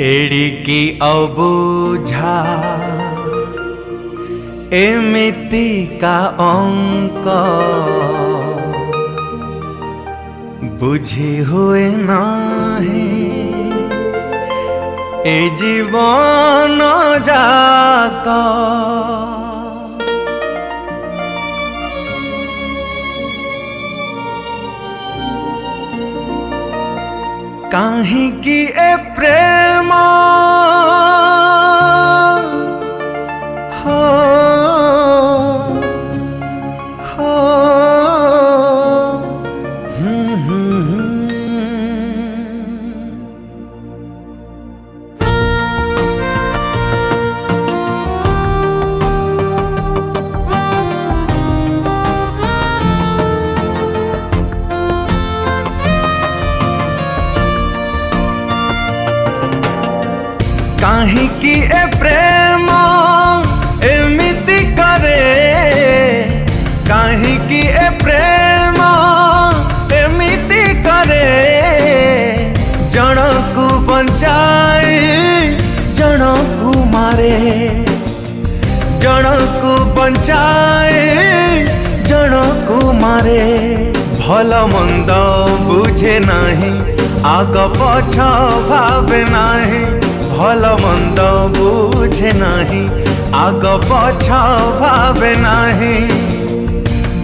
एड़िकी अबुझा एमिति का अंक बुझी हुए नाही ए जीवन जाका काहींकि ए प्रेम हो हो काहींकि ए प्रेम एमिति करे काहींकि ए प्रेम एमिति करे जनकु बंचाई जनकु मारे जनकु बंचाई जनकु मारे भल मंद बुझे नहीं आग पछ भावे नहीं भल मंद बुझे नहीं आग पछ भावे नहीं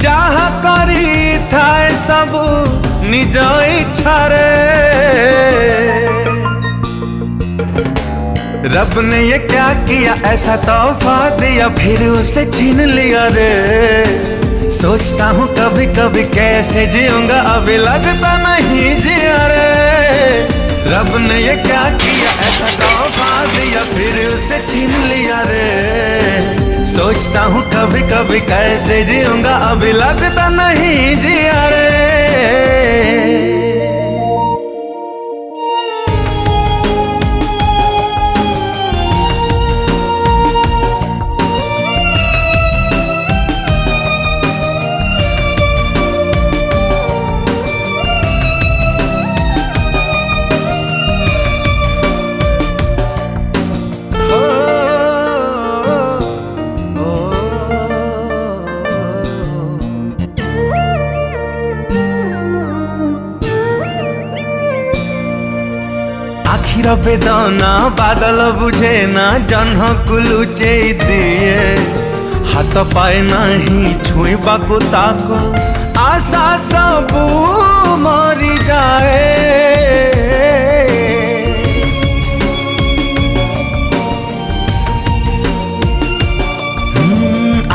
जहा करी थाए सबू निज इच्छा रे रब ने ये क्या किया ऐसा तोहफा दिया फिर उसे छीन लिया रे सोचता हूँ कभी कभी कैसे जीऊंगा अभी लगता नहीं जिया रे रब ने ये क्या किया ऐसा तोहफा दिया फिर उसे छीन लिया रे सोचता हूँ कभी कभी कैसे जीऊंगा अभी लगता नहीं जिया रे आखिर बेदना बादल बुझे ना जन्ह कुलुचे दिए हाथ पाए नहीं छुईबा को ताको आशा सबू मरी जाए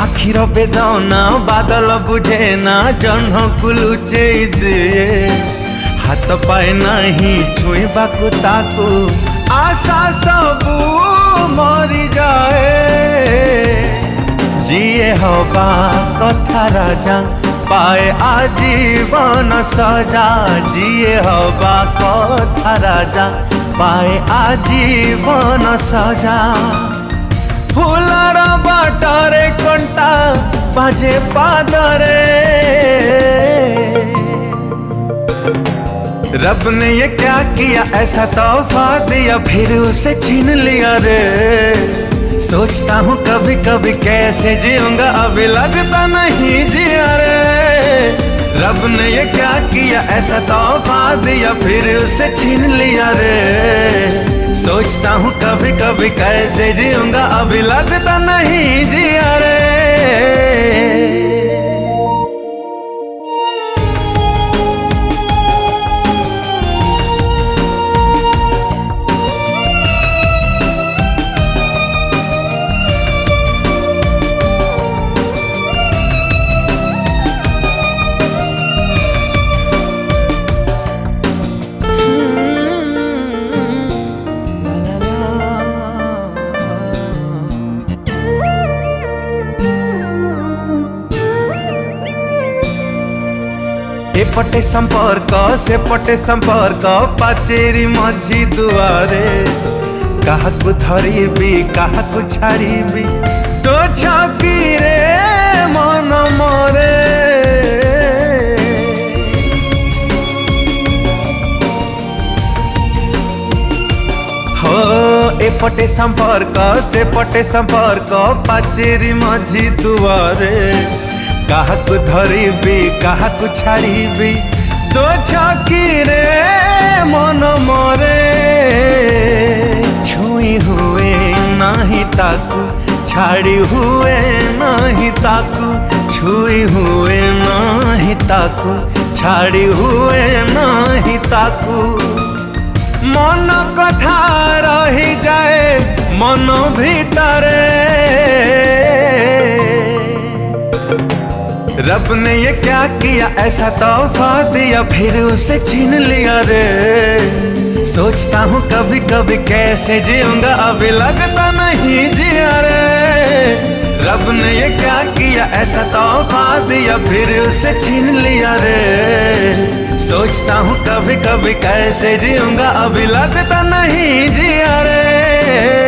आखिर बेदना बादल बुझे ना जन्ह कुलुचे दिए हाथ पाए नहीं छुईबा को ताको आशा सबू मरी जाए जिए हवा कथा राजा पाए आजीवन सजा जिए हवा कथा राजा पाए आजीवन सजा फूलर बाटरे कंटा बाजे पादरे रब ने ये क्या किया ऐसा तोहफा दिया फिर उसे छीन लिया रे सोचता हूँ कभी कभी कैसे जीऊंगा अभी लगता नहीं जिया रे रब ने ये क्या किया ऐसा तोहफा दिया फिर उसे छीन लिया रे सोचता हूँ कभी कभी कैसे जीऊंगा अभी लगता नहीं जिया रे एपटे संपर्क सेपटे संपर्क पाचेरी मझी दुआरे काहाकु धरिबी काहाकु छाड़ीबी तो छकी रे मन मोरे हो सेपटे संपर्क पाचेरी मझी दुआरे काहाकु धरिबी काहाकु छाड़ीबी दो छकी रे मन मोरे छुई हुए नहीं ताकू छाड़ी हुए नहीं ताकू छुई हुए नहीं ताकू छाड़ी हुए नहीं ताकू मन कथा रही जाए मन भीतरे रब ने ये क्या किया ऐसा तोहफा दिया फिर उसे छीन लिया रे सोचता हूँ कभी कभी कैसे जीऊंगा अभी लगता नहीं जिया रे रब ने ये क्या किया ऐसा तोहफा दिया फिर उसे छीन लिया रे सोचता हूँ कभी कभी कैसे जीऊंगा अभी लगता नहीं जिया रे।